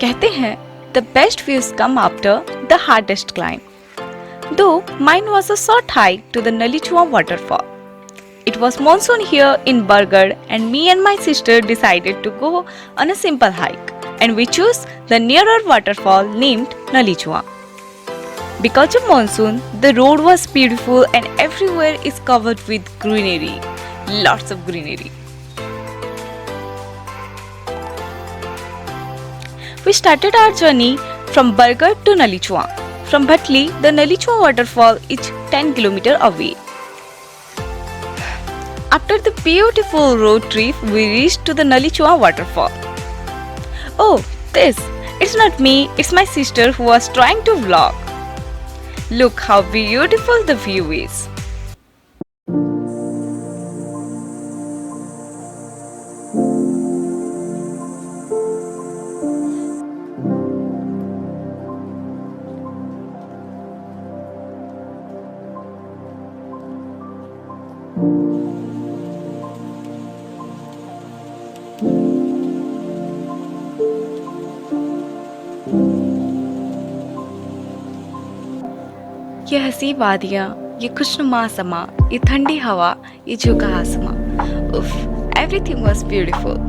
कहते हैं the best views come after the hardest climb. Though mine was a short hike to the NALICHUAN waterfall. It was monsoon here in Bargarh and me and my sister decided to go on a simple hike and we chose the nearer waterfall named NALICHUAN. Because of monsoon, the road was beautiful and everywhere is covered with greenery. Lots of greenery. We started our journey from Bargarh to NALICHUAN. From Bhatli, the NALICHUAN waterfall is 10 km away. After the beautiful road trip, we reached to the NALICHUAN waterfall. Oh, it's not me, it's my sister who was trying to vlog. Look how beautiful the view is. ये हंसी वादियाँ, ये खुशनुमा समा, ये ठंडी हवा, ये झुका आसमां, उफ, everything was beautiful.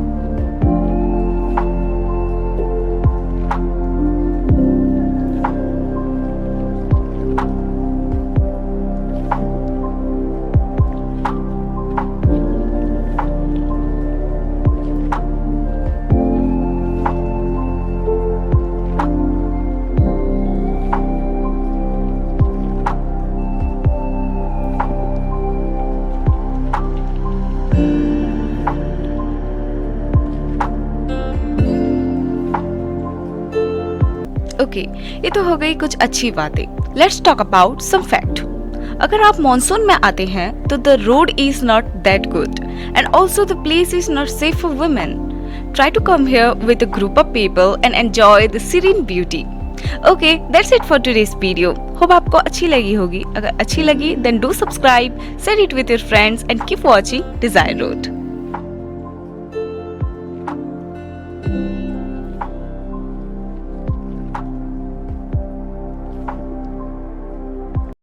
ओके, ये तो हो गई कुछ अच्छी बातें. Let's talk about some fact. अगर आप मॉनसून में आते हैं तो the road is not that good and also the place is not safe for women. Try to come here with a group of people and enjoy the serene beauty. Okay, that's it for today's video. Hope आपको अच्छी लगी होगी. अगर अच्छी लगी then do subscribe, share it with your friends and keep watching Dzire road.